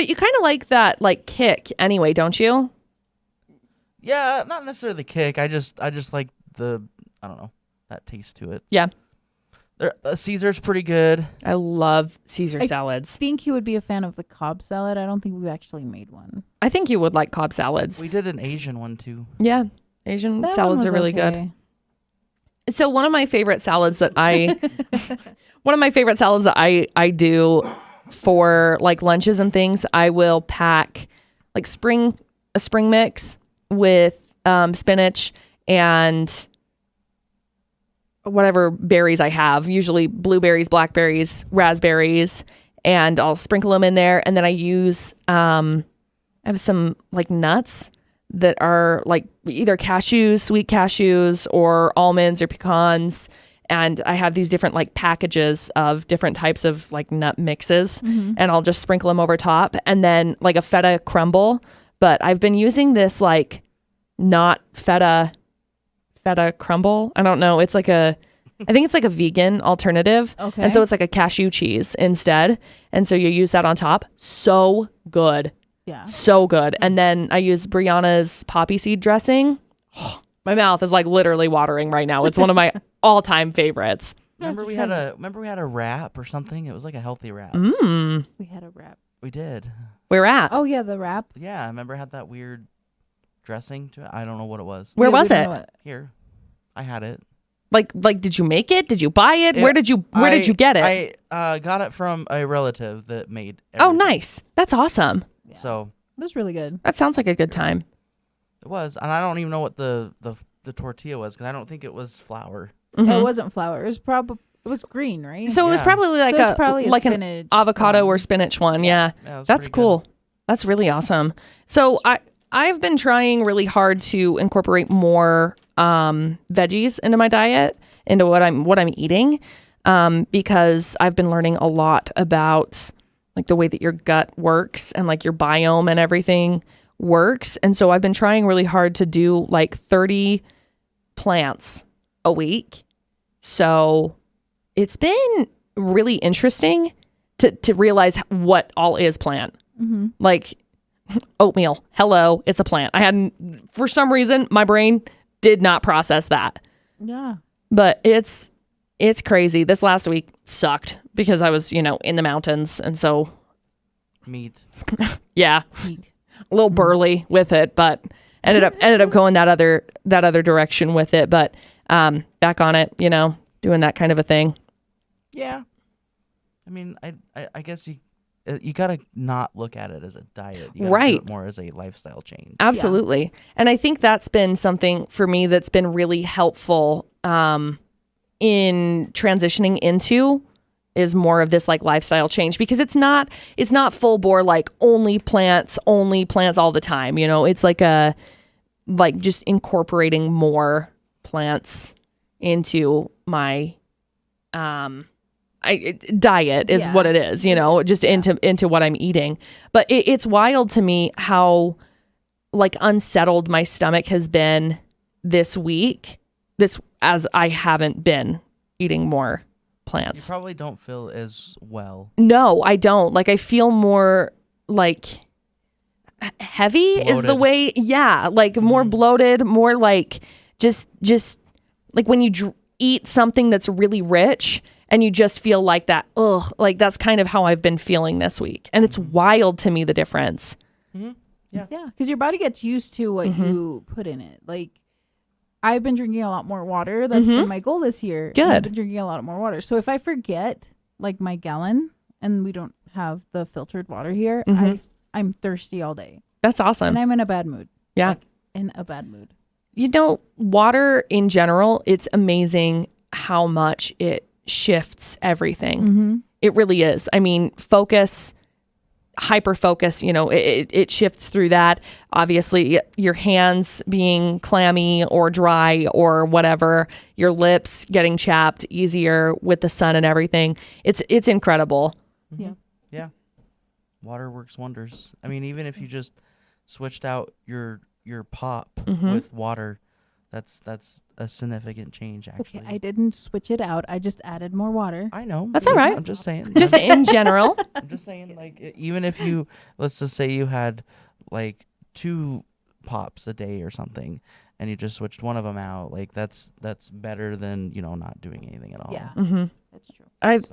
But you kind of like that like kick anyway, don't you? Yeah, not necessarily the kick. I just like the, I don't know, that taste to it. Yeah. Caesar's pretty good. I love Caesar salads. I think you would be a fan of the Cobb salad. I don't think we've actually made one. I think you would like Cobb salads. We did an Asian one too. Yeah. Asian That salads one are was really good. okay. So one of my favorite salads that I I do for like lunches and things, I will pack like a spring mix with spinach and whatever berries I have, usually blueberries, blackberries, raspberries, and I'll sprinkle them in there. And then I use I have some like nuts that are like either cashews, sweet cashews, or almonds or pecans. And I have these different like packages of different types of like nut mixes, and I'll just sprinkle them over top, and then like a feta crumble. But I've been using this like not feta crumble. I don't know. It's like I think it's like a vegan alternative. Okay. And so it's like a cashew cheese instead. And so you use that on top. So good. Yeah. So good. And then I use Brianna's poppy seed dressing. My mouth is like literally watering right now. It's one of my all-time favorites. Remember we had a wrap or something? It was like a healthy wrap. We had a wrap. We did. Where at? Oh yeah, the wrap. Yeah, I remember it had that weird dressing to it. I don't know what it was. Where Yeah, was we don't it? know what- Here. I had it. Like did you make it? Did you buy it? Where did you get it? I got it from a relative that made Oh, everything. nice. That's awesome. So It was really good. That sounds like a good time. it was. And I don't even know what the tortilla was because I don't think it was flour. It wasn't flour. It was green, right? So it was Yeah. probably like So it's probably a an spinach avocado one. or spinach one. Yeah. Yeah, it was That's pretty good. cool. That's really awesome. So I've been trying really hard to incorporate more veggies into my diet, into what I'm eating, because I've been learning a lot about like the way that your gut works and like your biome and everything works. And so I've been trying really hard to do like 30 plants a week. So it's been really interesting to realize what all is plant. Like oatmeal. Hello, it's a plant. I hadn't, for some reason, my brain did not process that. Yeah. But it's crazy. This last week sucked because I was, in the mountains. And so, Meat. yeah, Heat. a little burly with it, but ended up going that other direction with it. But back on it, doing that kind of a thing. Yeah. I mean, I guess you gotta not look at it as a diet. You gotta Right. do it more as a lifestyle change. Absolutely. And I think that's been something for me that's been really helpful in transitioning into is more of this like lifestyle change, because it's not full bore like only plants all the time. It's like just incorporating more plants into my diet is Yeah. what it is, just into what I'm eating. But it's wild to me how like unsettled my stomach has been this week, as I haven't been eating more You plants. probably don't feel as well. No, I don't. Like I feel more like heavy is the Bloated. way. Yeah, like more bloated, more like just like when you eat something that's really rich and you just feel like that. Ugh, like that's kind of how I've been feeling this week, and it's wild to me the difference. Yeah, because your body gets used to what you put in it. Like, I've been drinking a lot more water. That's been my goal this year. and I've Good. been drinking a lot more water. So if I forget like my gallon and we don't have the filtered water here, I'm thirsty all day. That's awesome. And I'm in a bad mood. Yeah. Like, in a bad mood. Water in general, it's amazing how much it shifts everything. It really is. I mean, hyper focus, it shifts through that. Obviously, your hands being clammy or dry or whatever, your lips getting chapped easier with the sun and everything. It's incredible. Yeah. Yeah. Water works wonders. I mean, even if you just switched out your pop with water, That's a significant change, actually. Okay, I didn't switch it out. I just added more water. I know. That's all right. I'm just saying. Just in general. I'm just saying, like, even if you, let's just say you had like 2 pops a day or something, and you just switched one of them out, like that's better than not doing anything at all. Yeah, that's true. I'd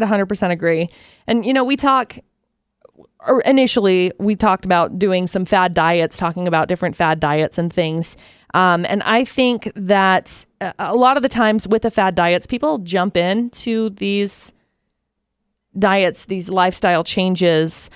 100% agree. And initially we talked about doing some fad diets, talking about different fad diets and things. And I think that a lot of the times with the fad diets, people jump into these diets, these lifestyle changes,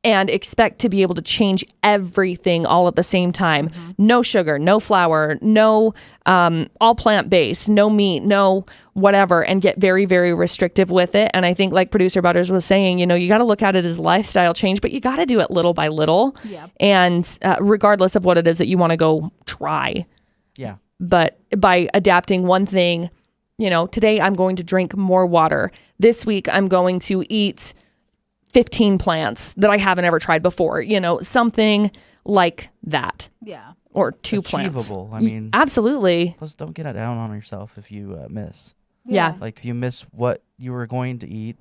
and expect to be able to change everything all at the same time. No sugar, no flour, no all plant-based, no meat, no whatever, and get very, very restrictive with it. And I think, like Producer Butters was saying, you got to look at it as lifestyle change, but you got to do it little by little. Yeah. And regardless of what it is that you want to go try. Yeah. But by adapting one thing, today I'm going to drink more water. This week I'm going to eat 15 plants that I haven't ever tried before, something like that. Yeah. Or 2 plants. Achievable. I mean, absolutely. Plus, don't get it down on yourself if you miss. Yeah. Like, if you miss what you were going to eat,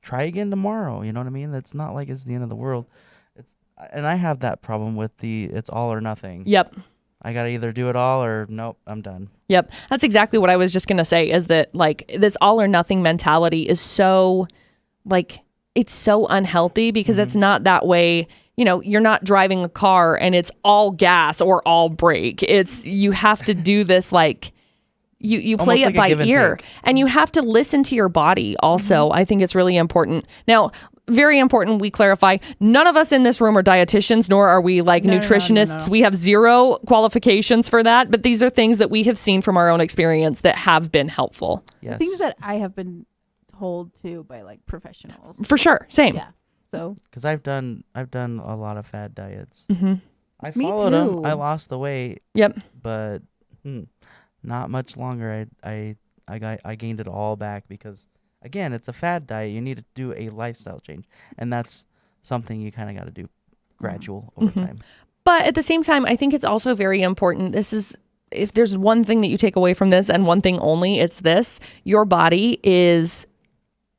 try again tomorrow. You know what I mean? That's not like it's the end of the world. And I have that problem with it's all or nothing. Yep. I got to either do it all or nope, I'm done. Yep. That's exactly what I was just going to say, is that like this all or nothing mentality is so it's so unhealthy, because it's not that way. You're not driving a car and it's all gas or all brake. You have to do this you play it by ear, and you have to listen to your body also. I think it's really important. Now, very important, we clarify, none of us in this room are dietitians, nor are we nutritionists. No. We have 0 qualifications for that, but these are things that we have seen from our own experience that have been helpful. Yes. Things that I have been told to by professionals. For sure. Same. Yeah. So, because I've done a lot of fad diets. I Me followed them. too. I lost the weight. Yep. But not much longer. I gained it all back, because again, it's a fad diet. You need to do a lifestyle change, and that's something you kind of got to do gradual over time. But at the same time, I think it's also very important. If there's one thing that you take away from this, and one thing only, it's this: your body is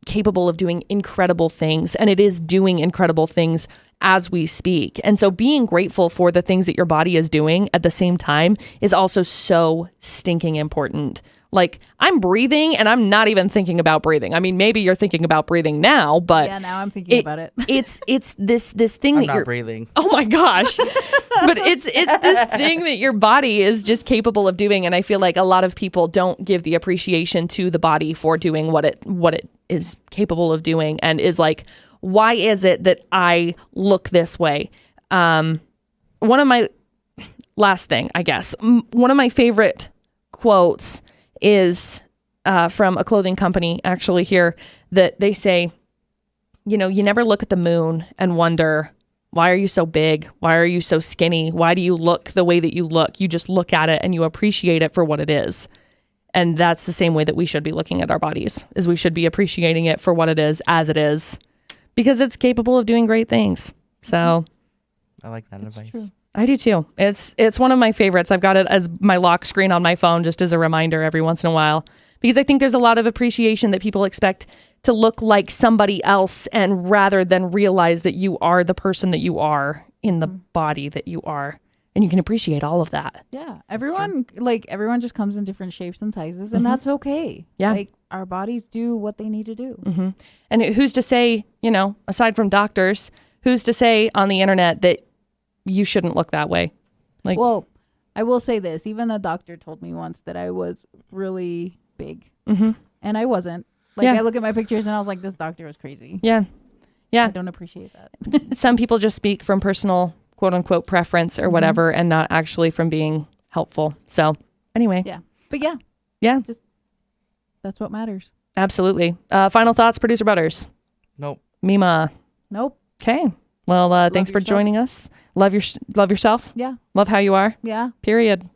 capable of doing incredible things, and it is doing incredible things as we speak. And so being grateful for the things that your body is doing at the same time is also so stinking important. Like, I'm breathing and I'm not even thinking about breathing. I mean, maybe you're thinking about breathing now, but yeah, now I'm thinking about it. It's this thing I'm that you're not breathing. Oh my gosh. But it's this thing that your body is just capable of doing. And I feel like a lot of people don't give the appreciation to the body for doing what it is capable of doing, and is like, why is it that I look this way? One of my last thing, I guess, one of my favorite quotes is from a clothing company actually here, that they say, you never look at the moon and wonder, why are you so big? Why are you so skinny? Why do you look the way that you look? You just look at it and you appreciate it for what it is. And that's the same way that we should be looking at our bodies, is we should be appreciating it for what it is, as it is, because it's capable of doing great things. So I like that advice. True. I do too. It's one of my favorites. I've got it as my lock screen on my phone, just as a reminder every once in a while, because I think there's a lot of appreciation that people expect to look like somebody else, and rather than realize that you are the person that you are in the body that you are, and you can appreciate all of that. Yeah. Everyone just comes in different shapes and sizes, and that's okay. Yeah. Like, our bodies do what they need to do. And who's to say, aside from doctors, who's to say on the internet that you shouldn't look that way? Like, well, I will say this. Even the doctor told me once that I was really big, and I wasn't. Like, Yeah. I look at my pictures and I was like, this doctor was crazy. yeah. I don't appreciate that. Some people just speak from personal quote unquote preference or whatever, and not actually from being helpful. So anyway. Yeah. But yeah. Yeah. Just, that's what matters. Absolutely. Final thoughts, Producer Butters? Nope. Mima. Nope. Okay. Well, thanks for yourself. joining us. Love yourself. Yeah. Love how you are. Yeah. Period.